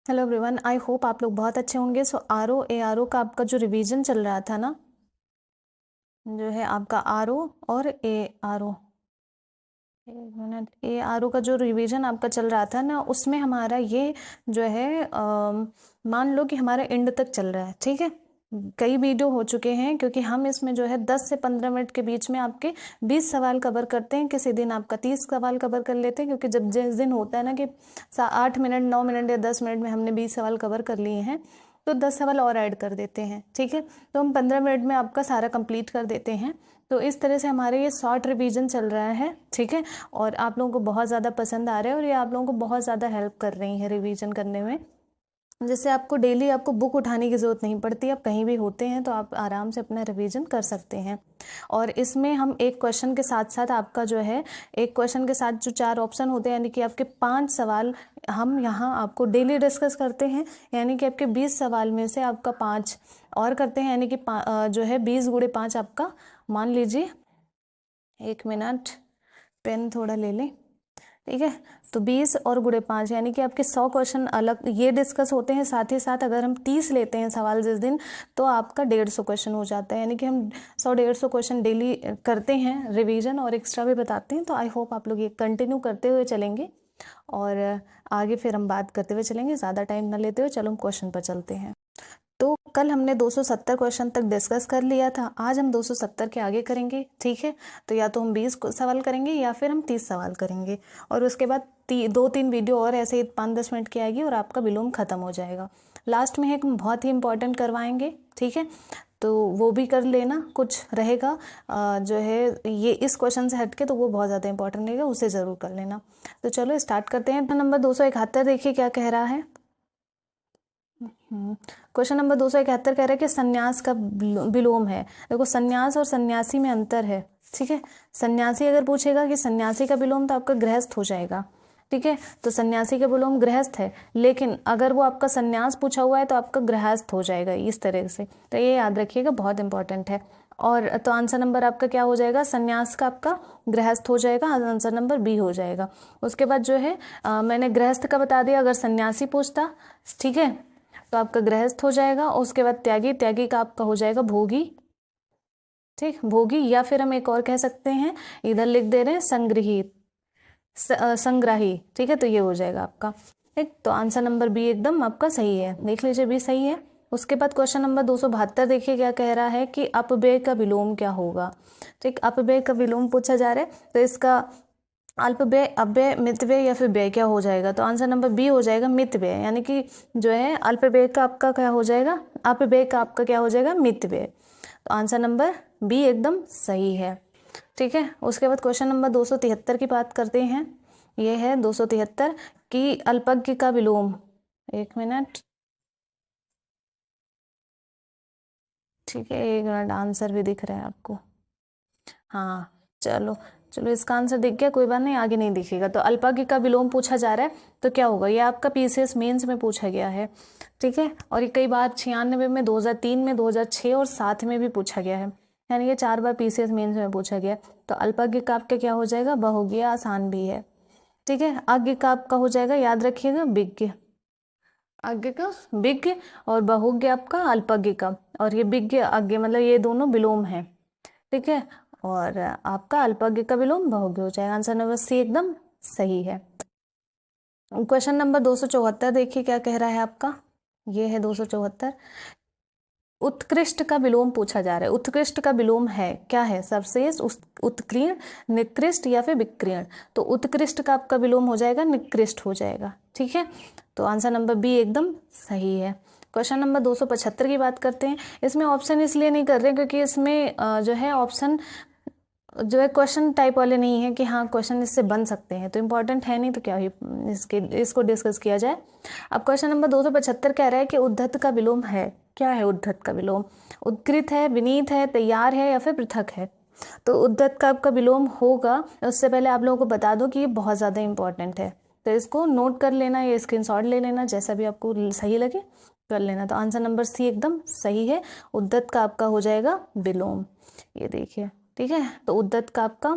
Hello everyone, I hope आप लोग बहुत अच्छे होंगे। सो R O A R O का आपका जो रिवीजन चल रहा था ना, जो है आपका आर ओ और ए आर ओ, एक मिनट, ए आर ओ का जो रिवीजन आपका चल रहा था ना, उसमें हमारा ये जो है मान लो कि हमारा एंड तक चल रहा है। ठीक है, कई वीडियो हो चुके हैं क्योंकि हम इसमें जो है 10 से 15 मिनट के बीच में आपके 20 सवाल कवर करते हैं। किसी दिन आपका 30 सवाल कवर कर लेते हैं, क्योंकि जब जिस दिन होता है ना कि 8 मिनट 9 मिनट या 10 मिनट में हमने 20 सवाल कवर कर लिए हैं, तो 10 सवाल और ऐड कर देते हैं। ठीक है, तो हम 15 मिनट में आपका सारा कंप्लीट कर देते हैं। तो इस तरह से हमारे ये शॉर्ट रिवीजन चल रहा है। ठीक है, और आप लोगों को बहुत ज़्यादा पसंद आ रहा है और ये आप लोगों को बहुत ज़्यादा हेल्प कर रही है रिवीजन करने में। जैसे आपको डेली आपको बुक उठाने की ज़रूरत नहीं पड़ती, आप कहीं भी होते हैं तो आप आराम से अपना रिवीजन कर सकते हैं। और इसमें हम एक क्वेश्चन के साथ साथ आपका जो है, एक क्वेश्चन के साथ जो 4 ऑप्शन होते हैं, यानी कि आपके 5 सवाल हम यहाँ आपको डेली डिस्कस करते हैं। यानी कि आपके 20 सवाल में से आपका 5 और करते हैं, यानी कि जो है 20 गुणे 5 आपका, मान लीजिए, एक मिनट, पेन थोड़ा ले लें। ठीक है, तो 20 और गुणे 5 यानी कि आपके 100 क्वेश्चन अलग ये डिस्कस होते हैं। साथ ही साथ अगर हम 30 लेते हैं सवाल जिस दिन, तो आपका 150 क्वेश्चन हो जाता है। यानी कि हम 100-150 क्वेश्चन डेली करते हैं रिवीजन, और एक्स्ट्रा भी बताते हैं। तो आई होप आप लोग ये कंटिन्यू करते हुए चलेंगे और आगे फिर हम बात करते हुए चलेंगे। ज़्यादा टाइम ना लेते हुए चलो हम क्वेश्चन पर चलते हैं। तो कल हमने 270 क्वेश्चन तक डिस्कस कर लिया था, आज हम 270 के आगे करेंगे। ठीक है, तो या तो हम 20 सवाल करेंगे या फिर हम 30 सवाल करेंगे, और उसके बाद 2-3 वीडियो और ऐसे ही 5-10 मिनट की आएगी और आपका विलोम खत्म हो जाएगा। लास्ट में एक बहुत ही इंपॉर्टेंट करवाएंगे। ठीक है, तो वो भी कर लेना, कुछ रहेगा जो है ये इस क्वेश्चन से हटके, तो वो बहुत ज़्यादा इंपॉर्टेंट रहेगा, उसे ज़रूर कर लेना। तो चलो स्टार्ट करते हैं। नंबर 271 देखिए क्या कह रहा है। क्वेश्चन नंबर 271 कह रहा है कि सन्यास का विलोम है। देखो, सन्यास और सन्यासी में अंतर है। ठीक है, सन्यासी अगर पूछेगा कि सन्यासी का विलोम, तो आपका गृहस्थ हो जाएगा। ठीक है, तो सन्यासी का विलोम गृहस्थ है, लेकिन अगर वो आपका सन्यास पूछा हुआ है तो आपका गृहस्थ हो जाएगा इस तरह से। तो ये याद रखिएगा, बहुत इंपॉर्टेंट है। और तो आंसर नंबर आपका क्या हो जाएगा, सन्यास का आपका गृहस्थ हो जाएगा, आंसर नंबर बी हो जाएगा। उसके बाद जो है मैंने गृहस्थ का बता दिया, अगर सन्यासी पूछता, ठीक है, तो आपका गृहस्थ हो जाएगा। और उसके बाद त्यागी, त्यागी का आपका हो जाएगा भोगी। ठीक, भोगी, या फिर हम एक और कह सकते हैं, इधर लिख दे रहे हैं संग्रहित, संग्राही। ठीक है, तो ये हो जाएगा आपका। ठीक, तो आंसर नंबर बी एकदम आपका सही है, देख लीजिए बी सही है। उसके बाद क्वेश्चन नंबर 272 देखिए क्या कह रहा है कि अपव्यय का विलोम क्या होगा। ठीक, अपव्यय का विलोम पूछा जा रहा है, तो इसका अल्पव्यय, अव्यय, मितव्यय या फिर व्यय क्या हो जाएगा। तो आंसर नंबर बी हो जाएगा मितव्यय, यानी कि जो है अल्पव्यय का आपका क्या हो जाएगा, अपव्यय का आपका क्या हो जाएगा, मितव्यय। तो आंसर नंबर बी एकदम सही है। ठीक है, उसके बाद क्वेश्चन नंबर 273 की बात करते हैं। ये है 273 कि अल्पज्ञ का विलोम, एक मिनट, ठीक है, एक मिनट, आंसर भी दिख रहा है आपको। हाँ, चलो चलो, इसका आंसर दिख गया, कोई बात नहीं, आगे नहीं दिखेगा। तो अल्पज्ञ का विलोम पूछा जा रहा है, तो क्या होगा, ये आपका पीसीएस मेंस में पूछा गया है। ठीक है, और ये कई बार 96 में, 2003 में, 2006 और 7 में भी पूछा गया है, यानी ये 4 बार पीसीएस मेंस में पूछा गया। तो अल्पज्ञ का आपका क्या हो जाएगा, ब हो गया, आसान भी है। ठीक है, अज्ञ का आपका हो जाएगा, याद रखिएगा, विज्ञ, अज्ञ का विज्ञ, और बहुज्ञ आपका अल्पज्ञ का। और ये विज्ञ अज्ञ मतलब ये दोनों विलोम है। ठीक है, और आपका अल्पज्ञ का विलोम बहुज्ञ हो जाएगा, आंसर नंबर सी एकदम सही है। क्वेश्चन नंबर 274 देखिए क्या कह रहा है आपका, ये है 274, उत्कृष्ट का विलोम पूछा जा रहा है। उत्कृष्ट का विलोम है क्या है, सर्वश्रेष्ठ, उत्कीर्ण, निकृष्ट या फिर विकीर्ण। तो उत्कृष्ट का आपका विलोम हो जाएगा, निकृष्ट हो जाएगा। ठीक है, तो आंसर नंबर बी एकदम सही है। क्वेश्चन नंबर 275 की बात करते हैं। इसमें ऑप्शन इसलिए नहीं कर रहे क्योंकि इसमें जो है ऑप्शन जो है क्वेश्चन टाइप वाले नहीं है कि हाँ क्वेश्चन इससे बन सकते हैं, तो इम्पॉर्टेंट है नहीं, तो क्या ही इसको डिस्कस किया जाए। अब क्वेश्चन नंबर 275 कह रहा है कि उद्धत का विलोम है क्या है। उद्धत का विलोम उत्कृत है, विनीत है, तैयार है या फिर पृथक है। तो उद्धत का आपका विलोम होगा। उससे पहले आप लोगों को बता दो कि ये बहुत ज़्यादा इंपॉर्टेंट है, तो इसको नोट कर लेना, ये स्क्रीनशॉट ले लेना, जैसा भी आपको सही लगे कर लेना। तो आंसर नंबर सी एकदम सही है, उद्धत का आपका हो जाएगा विलोम। ये देखिए, ठीक है, तो उद्धत का आपका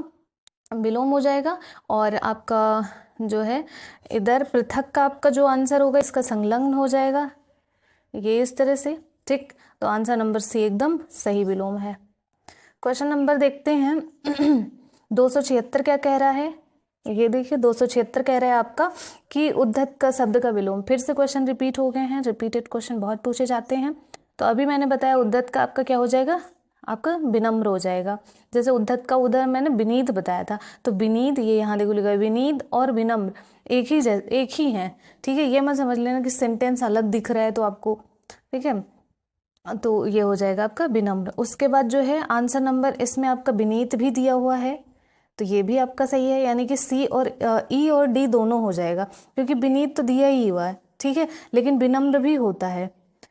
विलोम हो जाएगा। और आपका जो है इधर पृथक का आपका जो आंसर होगा इसका संलग्न हो जाएगा ये इस तरह से, ठीक। तो आंसर नंबर सी एकदम सही विलोम है। क्वेश्चन नंबर देखते हैं 276 क्या कह रहा है। ये देखिए 276 कह रहा है आपका कि उद्धत का शब्द का विलोम। फिर से क्वेश्चन रिपीट हो गए हैं, रिपीटेड क्वेश्चन बहुत पूछे जाते हैं। तो अभी मैंने बताया उद्धत का आपका क्या हो जाएगा, आपका विनम्र हो जाएगा। जैसे उद्धत का उधर मैंने विनीत बताया था, तो विनीत ये यहाँ देखो लिखा है, विनीत और विनम्र एक ही है, ठीक है। ये मत समझ लेना कि सेंटेंस अलग दिख रहा है तो आपको, ठीक है। तो ये हो जाएगा आपका विनम्र। उसके बाद जो है आंसर नंबर इसमें आपका विनीत भी दिया हुआ है, तो ये भी आपका सही है, यानी कि सी और ई और डी दोनों हो जाएगा, क्योंकि विनीत तो दिया ही हुआ है, ठीक है, लेकिन विनम्र भी होता है,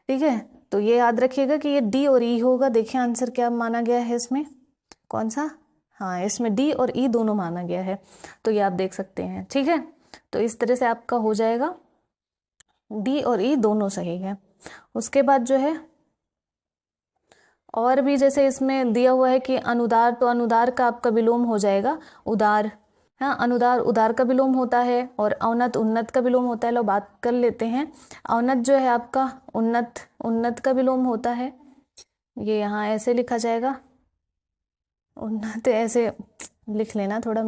ठीक है। तो ये याद रखिएगा कि ये डी और ई होगा। देखिए आंसर क्या माना गया है इसमें, कौन सा, हाँ इसमें डी और ई दोनों माना गया है, तो ये आप देख सकते हैं, ठीक है। तो इस तरह से आपका हो जाएगा डी और ई दोनों सही है। उसके बाद जो है और भी जैसे इसमें दिया हुआ है कि अनुदार, तो अनुदार का आपका विलोम हो जाएगा उदार, हाँ अनुदार उदार का विलोम होता है, और औन्नत उन्नत का विलोम होता है। लो बात कर लेते हैं, औन्नत जो है आपका उन्नत उन्नत का विलोम होता है, ये यहाँ ऐसे लिखा जाएगा, उन्नत ऐसे लिख लेना, थोड़ा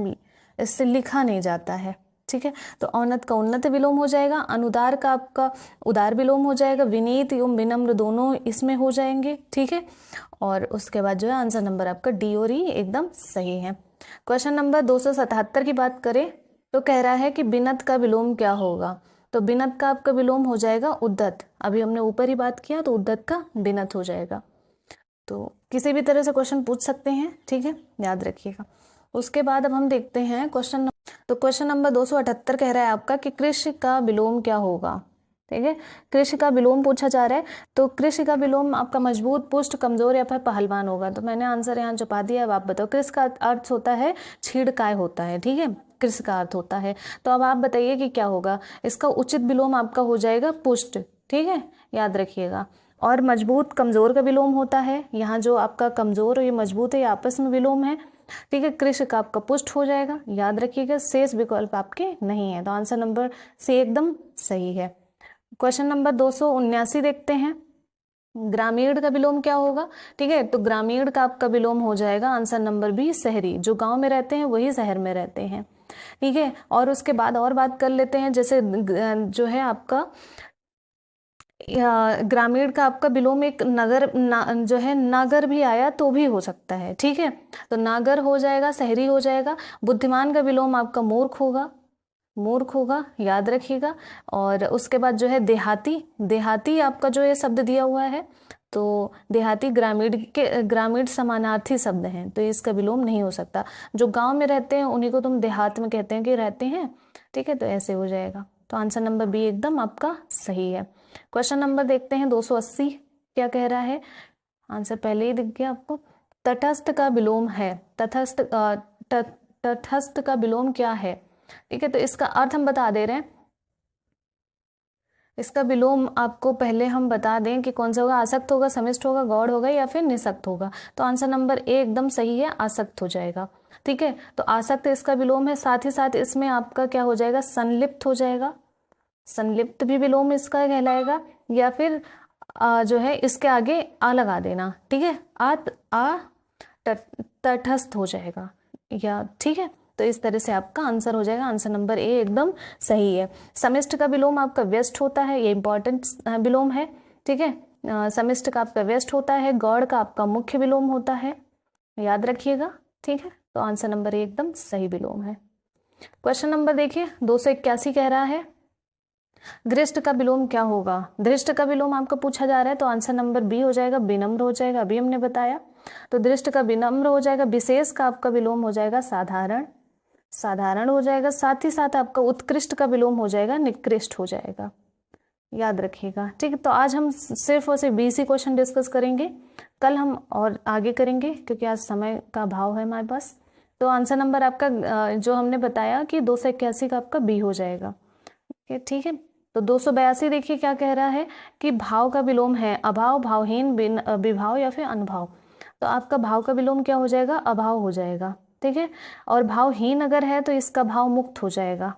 इससे लिखा नहीं जाता है, ठीक है। तो औन्नत का उन्नत विलोम हो जाएगा, अनुदार का आपका उदार विलोम हो जाएगा, विनीत एवं विनम्र दोनों इसमें हो जाएंगे, ठीक है। और उसके बाद जो है आंसर नंबर आपका डी और ई एकदम सही है। क्वेश्चन नंबर 277 की बात करें तो कह रहा है कि बिनत का विलोम क्या होगा। तो बिनत का आपका विलोम हो जाएगा उद्धत, अभी हमने ऊपर ही बात किया, तो उद्धत का बिनत हो जाएगा। तो किसी भी तरह से क्वेश्चन पूछ सकते हैं, ठीक है, याद रखिएगा। उसके बाद अब हम देखते हैं क्वेश्चन, तो क्वेश्चन नंबर 278 कह रहा है आपका कि कृषि का विलोम क्या होगा, ठीक है। कृषि का विलोम पूछा जा रहा है, तो कृषि का विलोम आपका मजबूत, पुष्ट, कमजोर या फिर पहलवान होगा। तो मैंने आंसर यहाँ छुपा दिया है, अब आप बताओ। कृषि का अर्थ होता है छीड़काय होता है, ठीक है, कृषि का अर्थ होता है। तो अब आप बताइए कि क्या होगा, इसका उचित विलोम आपका हो जाएगा पुष्ट, ठीक है, याद रखिएगा। और मजबूत कमजोर का विलोम होता है, यहाँ जो आपका कमजोर और ये मजबूत है ये आपस में विलोम है, ठीक है। कृषि का आपका पुष्ट हो जाएगा, याद रखिएगा। शेष विकल्प आपके नहीं है, तो आंसर नंबर सी एकदम सही है। क्वेश्चन नंबर 279 देखते हैं, ग्रामीण का विलोम क्या होगा, ठीक है। तो ग्रामीण का आपका विलोम हो जाएगा आंसर नंबर बी शहरी, जो गांव में रहते हैं वही शहर में रहते हैं, ठीक है। और उसके बाद और बात कर लेते हैं, जैसे जो है आपका ग्रामीण का आपका विलोम एक नगर जो है नागर भी आया तो भी हो सकता है, ठीक है। तो नागर हो जाएगा, शहरी हो जाएगा। बुद्धिमान का विलोम आपका मूर्ख होगा, मूर्ख होगा, याद रखिएगा। और उसके बाद जो है देहाती, देहाती आपका जो ये शब्द दिया हुआ है, तो देहाती ग्रामीण समानार्थी शब्द हैं, तो इसका विलोम नहीं हो सकता। जो गांव में रहते हैं उन्हीं को तुम देहात में कहते हैं कि रहते हैं, ठीक है, तो ऐसे हो जाएगा। तो आंसर नंबर बी एकदम आपका सही है। क्वेश्चन नंबर देखते हैं 280 क्या कह रहा है, आंसर पहले ही दिख गया आपको। तटस्थ का विलोम है, तटस्थ का विलोम क्या है, ठीक है। तो इसका अर्थ हम बता दे रहे हैं, इसका विलोम आपको पहले हम बता दें कि कौन सा होगा, आसक्त होगा, समिष्ट होगा, गौड़ होगा या फिर निसक्त होगा। तो आंसर नंबर ए एकदम सही है, आसक्त हो जाएगा, ठीक है। तो आसक्त इसका विलोम है, साथ ही साथ इसमें आपका क्या हो जाएगा, संलिप्त हो जाएगा, संलिप्त भी विलोम इसका कहलाएगा, या फिर जो है इसके आगे आ लगा देना, ठीक है, तटस्थ हो जाएगा, या ठीक है। तो इस तरह से आपका आंसर हो जाएगा, आंसर नंबर ए एकदम सही है। समिष्ट का विलोम आपका व्यस्त होता है, ये इंपॉर्टेंट विलोम है, ठीक है। समिष्ट का आपका व्यस्त होता है, गौड़ का आपका मुख्य विलोम होता है, याद रखिएगा, ठीक है। तो आंसर नंबर ए एकदम सही विलोम है। क्वेश्चन नंबर देखिए 281 कह रहा है, दृष्ट का विलोम क्या होगा। दृष्ट का विलोम आपको पूछा जा रहा है, तो आंसर नंबर बी हो जाएगा, विनम्र हो जाएगा, अभी हमने बताया। तो दृष्ट का विनम्र हो जाएगा। विशेष का आपका विलोम हो जाएगा साधारण, साधारण हो जाएगा। साथ ही साथ आपका उत्कृष्ट का विलोम हो जाएगा निकृष्ट हो जाएगा, याद रखिएगा, ठीक है। तो आज हम सिर्फ और सिर्फ 20 ही क्वेश्चन डिस्कस करेंगे, कल हम और आगे करेंगे क्योंकि आज समय का अभाव है हमारे पास। तो आंसर नंबर आपका जो हमने बताया कि 281 का आपका बी हो जाएगा, ठीक है। तो 282 देखिए क्या कह रहा है कि भाव का विलोम है अभाव, भावहीन, विभाव या फिर अनभाव। तो आपका भाव का विलोम क्या हो जाएगा, अभाव हो जाएगा, ठीक है। और भावहीन अगर है तो इसका भाव मुक्त हो जाएगा,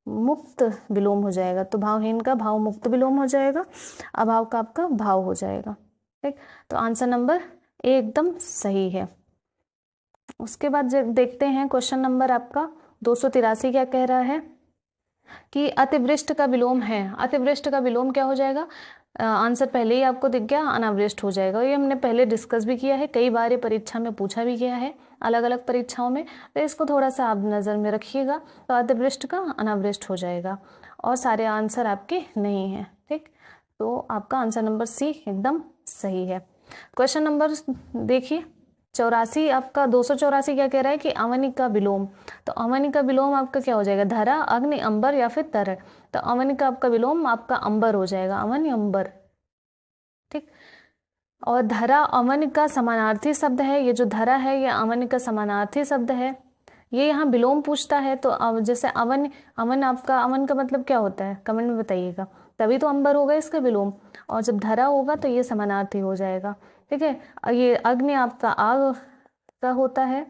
मुक्त विलोम हो जाएगा, तो भावहीन का भाव मुक्त विलोम हो जाएगा, अभाव का आपका भाव हो जाएगा। ठीक, तो आंसर नंबर ए एकदम सही है। उसके बाद जब देखते हैं क्वेश्चन नंबर आपका 283 क्या कह रहा है कि अतिवृष्ट का विलोम है। अतिवृष्ट का विलोम क्या हो जाएगा? आंसर पहले ही आपको दिख गया, अनावृष्ट हो जाएगा। ये हमने पहले डिस्कस भी किया है, कई बार ये परीक्षा में पूछा भी गया है अलग अलग परीक्षाओं में, तो इसको थोड़ा सा आप नज़र में रखिएगा। तो अतिवृष्ट का अनावृष्ट हो जाएगा और सारे आंसर आपके नहीं हैं। ठीक, तो आपका आंसर नंबर सी एकदम सही है। क्वेश्चन नंबर देखिए 84, आपका 284 क्या कह रहा है कि अवनि का विलोम। तो अवनि का विलोम आपका क्या हो जाएगा? धरा, अग्नि, अंबर या फिर तरल। तो अवनि का आपका विलोम आपका अंबर हो जाएगा, अवनि अंबर। ठीक, और धरा अवन का समानार्थी शब्द है। ये जो धरा है ये अवन का समानार्थी शब्द है। ये यहाँ विलोम पूछता है, तो जैसे अवन, अवन आपका, अवन का मतलब क्या होता है कमेंट में बताइएगा, तभी तो अंबर होगा इसका विलोम, और जब धरा होगा तो ये समानार्थी हो जाएगा। ठीक है, ये अग्नि आपका आग का होता है,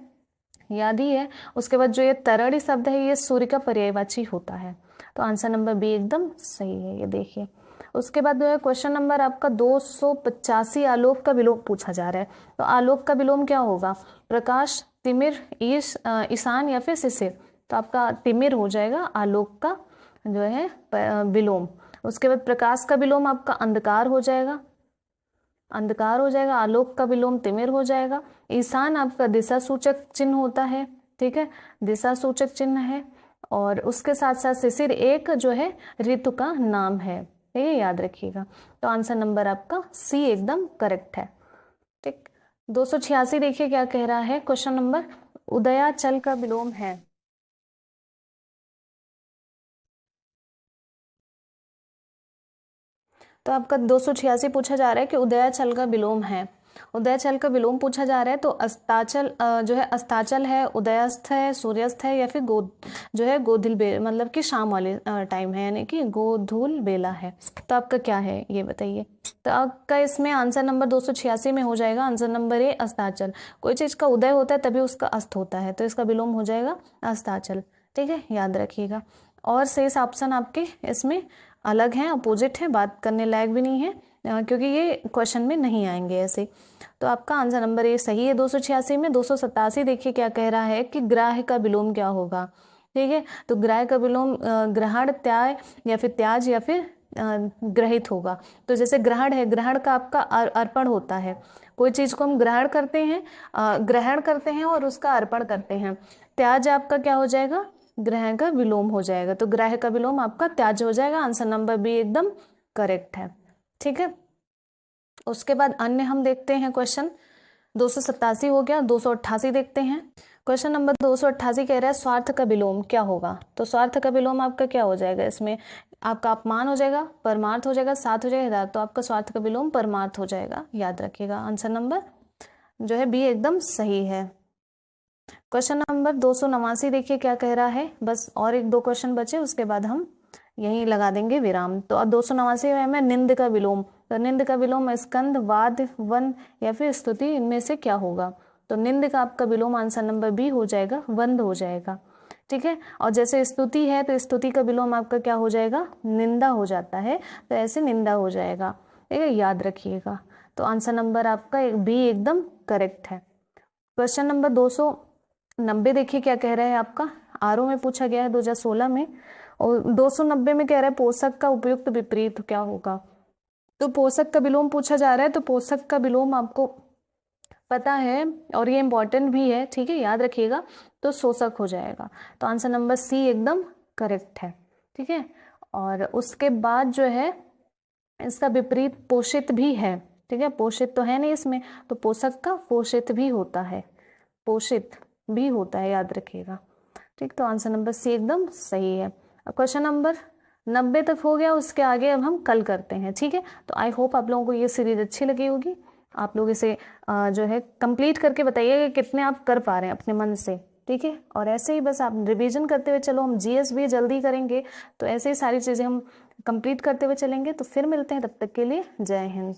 याद ही है। उसके बाद जो ये तरड़ी शब्द है ये सूर्य का पर्यायवाची होता है। तो आंसर नंबर बी एकदम सही है, ये देखिए। उसके बाद जो है क्वेश्चन नंबर आपका 285 आलोक का विलोम पूछा जा रहा है। तो आलोक का विलोम क्या होगा? प्रकाश, तिमिर, ईशान या फिर शिशिर। तो आपका तिमिर हो जाएगा आलोक का जो है विलोम। उसके बाद प्रकाश का विलोम आपका अंधकार हो जाएगा, अंधकार हो जाएगा। आलोक का विलोम तिमिर हो जाएगा। ईशान आपका दिशा सूचक चिन्ह होता है, ठीक है, दिशा सूचक चिन्ह है। और उसके साथ साथ शिशिर एक जो है ऋतु का नाम है, ये याद रखिएगा। तो आंसर नंबर आपका सी एकदम करेक्ट है। ठीक, 286 देखिए क्या कह रहा है क्वेश्चन नंबर, उदयाचल का विलोम है। तो आपका 286 पूछा जा रहा है कि उदयाचल का विलोम है। उदयाचल का विलोम पूछा जा रहा है, तो अस्ताचल जो है अस्ताचल है, उदयस्थ है, सूर्यास्त है, या फिर जो है गोधूल मतलब कि शाम वाले टाइम है, यानी कि गोधूल बेला है। तो आपका क्या है ये बताइए। तो आपका इसमें आंसर नंबर 286 में हो जाएगा आंसर नंबर ए अस्ताचल। कोई चीज़ का उदय होता है तभी उसका अस्त होता है, तो इसका विलोम हो जाएगा अस्ताचल। ठीक है, याद रखिएगा। और शेष ऑप्शन आपके इसमें अलग हैं, अपोजिट है, बात करने लायक भी नहीं है, क्योंकि ये क्वेश्चन में नहीं आएंगे ऐसे। तो आपका आंसर नंबर ए सही है 286 में। 287 देखिए क्या कह रहा है कि ग्राह्य का विलोम क्या होगा। ठीक है, तो ग्राह्य का विलोम ग्रहण, त्याय या फिर त्याज या फिर ग्रहित होगा। तो जैसे ग्रहण है, ग्रहण का आपका अर्पण होता है। कोई चीज़ को हम ग्रहण करते हैं और उसका अर्पण करते हैं। त्याज आपका क्या हो जाएगा? ग्रहण का विलोम हो जाएगा। तो ग्राह्य का विलोम आपका त्याज हो जाएगा। आंसर नंबर बी एकदम करेक्ट है। ठीक है, उसके बाद अन्य हम देखते हैं क्वेश्चन 287 हो गया। 288 देखते हैं। क्वेश्चन नंबर 288 कह रहा है स्वार्थ का विलोम क्या होगा। तो स्वार्थ का विलोम आपका क्या हो जाएगा? इसमें आपका अपमान हो जाएगा, परमार्थ हो जाएगा, साथ हो जाएगा, तो आपका स्वार्थ का विलोम परमार्थ हो जाएगा, याद रखिएगा। आंसर नंबर जो है बी एकदम सही है। क्वेश्चन नंबर 289 देखिए क्या कह रहा है। बस और एक दो क्वेश्चन बचे, उसके बाद हम यहीं लगा देंगे विराम। तो अब 289 में निंद का विलोम। तो निंद का विलोम स्कंद, वाद, वन या फिर स्तुति, इनमें से क्या होगा? तो निंद का आपका विलोम आंसर नंबर बी हो जाएगा, वंद हो जाएगा। ठीक है, और जैसे स्तुति है तो स्तुति का विलोम आपका क्या हो जाएगा? निंदा हो जाता है, तो ऐसे निंदा हो जाएगा। ठीक है, याद रखिएगा। तो आंसर नंबर आपका बी एकदम करेक्ट है। क्वेश्चन नंबर 290 देखिए क्या कह रहा है आपका, आरओ में पूछा गया है 2016 में। और 290 में कह रहा है पोषक का उपयुक्त विपरीत क्या होगा। तो पोषक का विलोम पूछा जा रहा है, तो पोषक का विलोम आपको पता है और ये इंपॉर्टेंट भी है, ठीक है, याद रखिएगा। तो शोषक हो जाएगा। तो आंसर नंबर सी एकदम करेक्ट है। ठीक है, और उसके बाद जो है इसका विपरीत पोषित भी है। ठीक है, पोषित तो है नहीं इसमें, तो पोषक का पोषित भी होता है, पोषित भी होता है, याद रखिएगा। ठीक, तो आंसर नंबर सी एकदम सही है। क्वेश्चन नंबर 90 तक हो गया, उसके आगे अब हम कल करते हैं। ठीक है, तो आई होप आप लोगों को ये सीरीज अच्छी लगी होगी। आप लोग इसे जो है कंप्लीट करके बताइएगा कि कितने आप कर पा रहे हैं अपने मन से। ठीक है, और ऐसे ही बस आप रिवीजन करते हुए चलो। हम जीएस भी जल्दी करेंगे, तो ऐसे ही सारी चीज़ें हम कंप्लीट करते हुए चलेंगे। तो फिर मिलते हैं, तब तक के लिए जय हिंद।